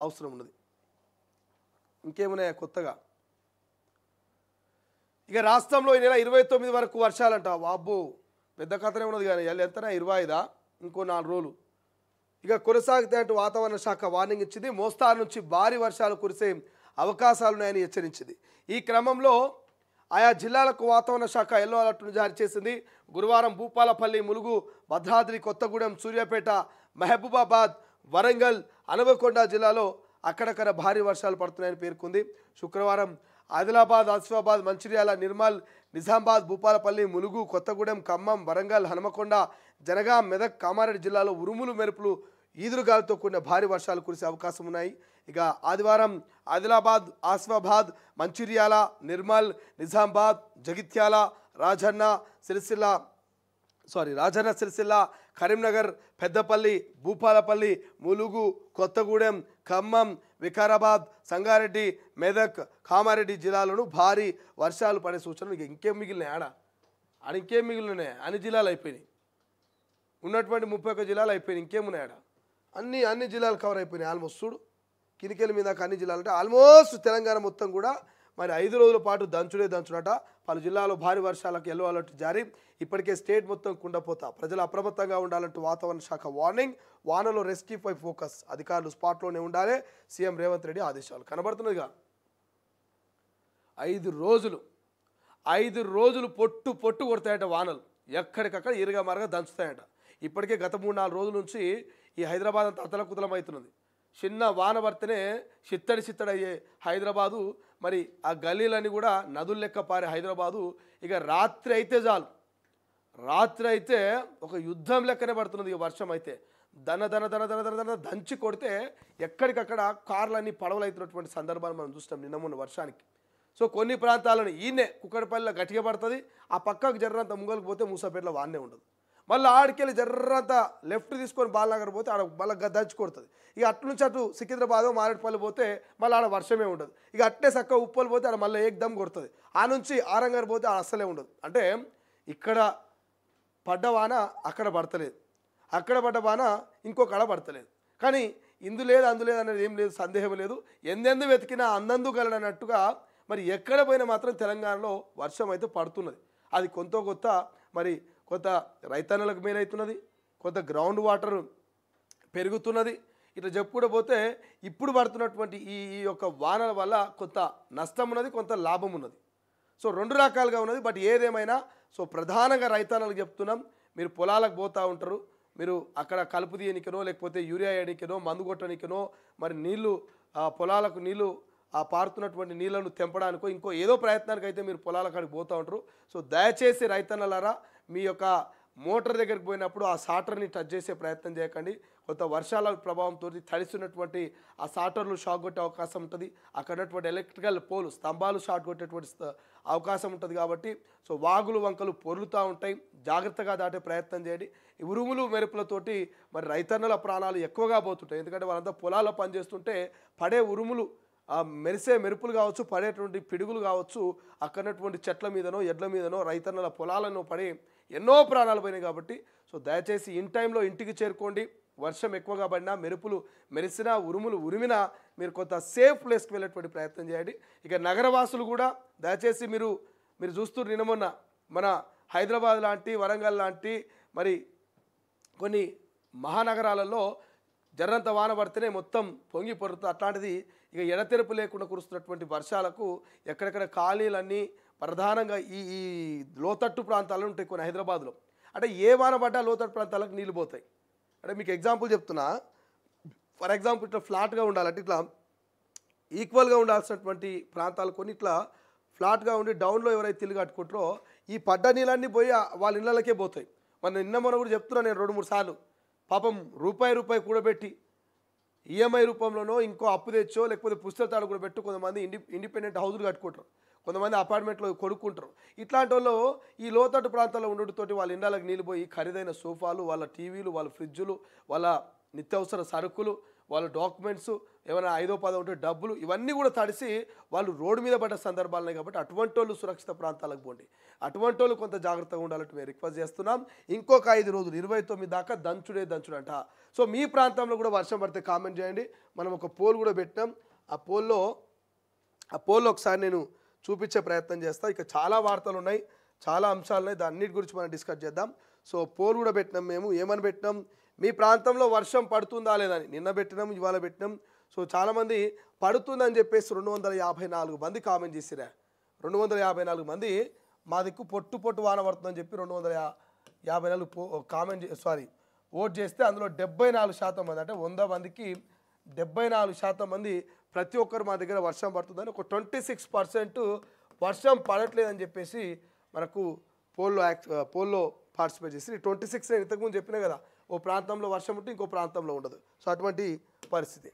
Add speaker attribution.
Speaker 1: అవసరం ఉన్నది. ఇంకేమున్నాయా కొత్తగా? ఇక రాష్ట్రంలో ఈ నెల 29 వరకు వర్షాలంట. వాబ్బో పెద్ద కథనే ఉన్నది. కానీ ఎంతనా 25 ఇంకో 4 రోజులు ఇక కొనసాగితే అంటూ వాతావరణ శాఖ వార్నింగ్ ఇచ్చింది. మోస్తారు నుంచి భారీ వర్షాలు కురిసే అవకాశాలున్నాయని హెచ్చరించింది. ఈ క్రమంలో ఆయా జిల్లాలకు వాతావరణ శాఖ ఎల్లో అలర్ట్ను జారీ చేసింది. గురువారం భూపాలపల్లి, ములుగు, భద్రాద్రి కొత్తగూడెం, సూర్యాపేట, మహబూబాబాద్, వరంగల్, హనుమకొండ జిల్లాలో అక్కడక్కడ భారీ వర్షాలు పడుతున్నాయని పేర్కొంది. శుక్రవారం ఆదిలాబాద్, ఆసిఫాబాద్, మంచిర్యాల, నిర్మల్, నిజామాబాద్, భూపాలపల్లి, ములుగు, కొత్తగూడెం, ఖమ్మం, వరంగల్, హనుమకొండ, జనగాం, మెదక్, కామారెడ్డి జిల్లాలో ఉరుములు మెరుపులు, ఈదురుగాలతో కూడిన భారీ వర్షాలు కురిసే అవకాశం ఉన్నాయి. ఇక ఆదివారం ఆదిలాబాద్, ఆసిఫాబాద్, మంచిర్యాల, నిర్మల్, నిజామాబాద్, జగిత్యాల, రాజన్న సిరిసిల్ల, కరీంనగర్, పెద్దపల్లి, భూపాలపల్లి, ములుగు, కొత్తగూడెం, ఖమ్మం, వికారాబాద్, సంగారెడ్డి, మెదక్, కామారెడ్డి జిల్లాలను భారీ వర్షాలు పడే సూచనలు. ఇంకేం మిగిలినాయి? ఇంకేం మిగిలినాయి? అన్ని జిల్లాలు అయిపోయినాయి. ఉన్నటువంటి 31 జిల్లాలు అయిపోయినాయి. ఇంకేమున్నాయి? అన్ని జిల్లాలు కవర్ అయిపోయినాయి ఆల్మోస్ట్. చూడు కినికెల మీద అన్ని జిల్లాలు అంటే ఆల్మోస్ట్ తెలంగాణ మొత్తం కూడా మరి 5 రోజుల పాటు దంచుడట. పలు జిల్లాలో భారీ వర్షాలకు ఎల్లో అలర్ట్ జారీ. ఇప్పటికే స్టేట్ మొత్తం కుండపోత. ప్రజలు అప్రమత్తంగా ఉండాలంటూ వాతావరణ శాఖ వార్నింగ్. వానలో రెస్క్యూపై ఫోకస్. అధికారులు స్పాట్లోనే ఉండాలి. సీఎం రేవంత్ రెడ్డి ఆదేశాలు. కనబడుతున్నదిగా 5 రోజులు పొట్టు కొడతాయట వానలు. ఎక్కడికక్కడ ఇరుగా మరగా దంచుతాయట. ఇప్పటికే గత 3-4 రోజుల నుంచి ఈ హైదరాబాద్ అంతా అతలకుతలం అవుతున్నది. చిన్న వాన పడితేనే చిత్తడి అయ్యే హైదరాబాదు. మరి ఆ గల్లీలన్నీ కూడా నదులు లెక్క పారే హైదరాబాదు. ఇక రాత్రి అయితే చాలు, రాత్రి అయితే ఒక యుద్ధం లెక్కనే పడుతున్నది. ఇక వర్షం అయితే దన దంచి కొడితే ఎక్కడికక్కడ కార్లన్నీ పడవలు అవుతున్నటువంటి సందర్భాలు మనం చూస్తాం నిన్న మొన్న వర్షానికి. సో కొన్ని ప్రాంతాలను ఈయనే కుక్కడపల్లిలో గట్టిగా పడుతుంది. ఆ పక్కకు జర్రంత ముంగలకు పోతే మూసాపేటలో వాన్నే ఉండదు. మళ్ళీ ఆడికెళ్ళి జర్రంత లెఫ్ట్ తీసుకొని బాలనగర్ పోతే ఆడ మళ్ళీ దంచి కొడుతుంది. ఇక అటు నుంచి అటు సికింద్రాబాద్, మారేడుపల్లి పోతే మళ్ళీ ఆడ వర్షమే ఉండదు. ఇక అట్టే చక్క ఉప్పలు పోతే ఆడ మళ్ళీ ఏకదమ్ కొడుతుంది. ఆ నుంచి ఆరంగర్ పోతే ఆడ అస్సలే ఉండదు. అంటే ఇక్కడ పడ్డ వాన అక్కడ పడతలేదు, అక్కడ పడ్డ వాన ఇంకొకడ పడతలేదు. కానీ ఇందు లేదు అందు లేదు అనేది ఏం లేదు, సందేహం లేదు. ఎందెందు వెతికినా అందందు గలనట్టుగా మరి ఎక్కడ పోయినా మాత్రం తెలంగాణలో వర్షం అయితే పడుతున్నది. అది కొంత మరి కొంత రైతన్నలకు మేలవుతున్నది, కొంత గ్రౌండ్ వాటర్ పెరుగుతున్నది. ఇట్లా చెప్పుకుంటూ పోతే ఇప్పుడు పడుతున్నటువంటి ఈ యొక్క వానల వల్ల కొంత నష్టం ఉన్నది, కొంత లాభం ఉన్నది. సో 2 రకాలుగా ఉన్నది. బట్ ఏదేమైనా సో ప్రధానంగా రైతన్నలకు చెప్తున్నాం, మీరు పొలాలకు పోతూ ఉంటారు, మీరు అక్కడ కలుపు తీయనికనో లేకపోతే యూరియా వేయడానికనో మందు కొట్టడానికనో మరి నీళ్లు పొలాలకు నీళ్లు పారుతున్నటువంటి నీళ్లను తెంపడానికో ఇంకో ఏదో ప్రయత్నానికి అయితే మీరు పొలాల కాడికి పోతూ ఉంటారు. సో దయచేసి రైతన్నలారా మీ యొక్క మోటార్ దగ్గరికి పోయినప్పుడు ఆ సాటర్ని టచ్ చేసే ప్రయత్నం చేయకండి. కొంత వర్షాల ప్రభావంతో తడిసినటువంటి ఆ సాటర్లు షాక్ కొట్టే అవకాశం ఉంటుంది. అక్కడ ఉన్నటువంటి ఎలక్ట్రికల్ పోలు స్తంభాలు షాక్ కొట్టేటువంటి అవకాశం ఉంటుంది. కాబట్టి సో వాగులు వంకలు పొర్లుతూ ఉంటాయి, జాగ్రత్తగా దాటే ప్రయత్నం చేయండి. ఈ ఉరుములు మెరుపులతోటి మరి రైతన్నల ప్రాణాలు ఎక్కువగా పోతుంటాయి. ఎందుకంటే వాళ్ళంతా పొలాల్లో పనిచేస్తుంటే పడే ఉరుములు, మెరిసే మెరుపులు కావచ్చు, పడేటువంటి పిడుగులు కావచ్చు, అక్కడటువంటి చెట్ల మీదనో ఎడ్ల మీదనో రైతన్నల పొలాలను పడి ఎన్నో ప్రాణాలు పోయినాయి. కాబట్టి సో దయచేసి ఇన్ టైంలో ఇంటికి చేరుకోండి. వర్షం ఎక్కువగా పడినా, మెరుపులు మెరిసినా, ఉరుములు ఉరిమినా మీరు కొంత సేఫ్ ప్లేస్కి వెళ్ళేటువంటి ప్రయత్నం చేయండి. ఇక నగరవాసులు కూడా దయచేసి మీరు చూస్తున్న నిన్న మొన్న మన హైదరాబాద్ లాంటి, వరంగల్ లాంటి మరి కొన్ని మహానగరాలలో జర్రంత వాన పడితేనే మొత్తం పొంగి పొరుతుంది. అట్లాంటిది ఇక ఎడతెరపు లేకుండా కురుస్తున్నటువంటి వర్షాలకు ఎక్కడెక్కడ ఖాళీలన్నీ ప్రధానంగా ఈ లోతట్టు ప్రాంతాలు ఉంటాయి కొన్ని హైదరాబాద్లో. అంటే ఏ వాన పడ్డా లోతట్టు ప్రాంతాలకు నీళ్ళు పోతాయి. అంటే మీకు ఎగ్జాంపుల్ చెప్తున్నా. ఫర్ ఎగ్జాంపుల్ ఇట్లా ఫ్లాట్గా ఉండాలంటే ఇట్లా ఈక్వల్గా ఉండాల్సినటువంటి ప్రాంతాలు కొన్ని ఇట్లా ఫ్లాట్గా ఉండి డౌన్లో ఎవరైతే ఇల్లు కట్టుకుంటారో ఈ పడ్డ నీళ్ళన్నీ పోయి వాళ్ళ ఇళ్ళకే పోతాయి. నిన్న మొన్న కూడా చెప్తున్నా నేను 2-3 సార్లు. పాపం రూపాయి కూడబెట్టి ఈఎంఐ రూపంలోనో ఇంకో అప్పు తెచ్చో లేకపోతే పుస్తక తాడు కూడా పెట్టు కొంతమంది ఇండిపెండెంట్ హౌజులు కట్టుకుంటారు, కొంతమంది అపార్ట్మెంట్లో కొనుక్కుంటారు. ఇట్లాంటి వాళ్ళు ఈ లోతట్టు ప్రాంతాల్లో ఉండటంతో వాళ్ళ ఇళ్ళకి నీళ్ళు పోయి ఖరీదైన సోఫాలు, వాళ్ళ టీవీలు, వాళ్ళ ఫ్రిడ్జులు, వాళ్ళ నిత్యావసర సరుకులు, వాళ్ళ డాక్యుమెంట్స్ ఏమైనా 5దో 10దో ఉంటే డబ్బులు ఇవన్నీ కూడా తడిసి వాళ్ళు రోడ్డు మీద పడ్డ సందర్భాలు ఉన్నాయి కాబట్టి అటువంటి వాళ్ళు సురక్షిత ప్రాంతాలకు పోండి. అటువంటి వాళ్ళు కొంత జాగ్రత్తగా ఉండాలంటే మేము రిక్వెస్ట్ చేస్తున్నాం. ఇంకొక 5 రోజులు 29 దాకా దంచుడే దంచుడంట. సో మీ ప్రాంతంలో కూడా వర్షం పడితే కామెంట్ చేయండి. మనం ఒక పోల్ కూడా పెట్టినాం. ఆ పోల్లో ఒకసారి నేను చూపించే ప్రయత్నం చేస్తా. ఇక చాలా వార్తలు ఉన్నాయి, చాలా అంశాలు ఉన్నాయి, దాన్నిటి గురించి మనం డిస్కస్ చేద్దాం. సో పోల్ కూడా పెట్టినాం. మేము ఏమని పెట్టినాం, మీ ప్రాంతంలో వర్షం పడుతుందా లేదని నిన్న పెట్టినాం, ఇవాళ పెట్టినాం. సో చాలామంది పడుతుందని చెప్పేసి 254 మంది కామెంట్ చేసిరా. 254 మంది మా దిక్కు పొట్టు వాన పడుతుందని చెప్పి 254 కామెంట్ ఓట్ చేస్తే అందులో 74% మంది, అంటే 100 మందికి 74% మంది ప్రతి ఒక్కరు మా దగ్గర వర్షం పడుతుందని, ఒక 26% వర్షం పడట్లేదని చెప్పేసి మనకు పోల్లో పార్టిసిపేట్ చేసి 26 నేను ఇంతకుముందు చెప్పినా కదా, ఓ ప్రాంతంలో వర్షం ఉంటే ఇంకో ప్రాంతంలో ఉండదు. సో అటువంటి పరిస్థితి.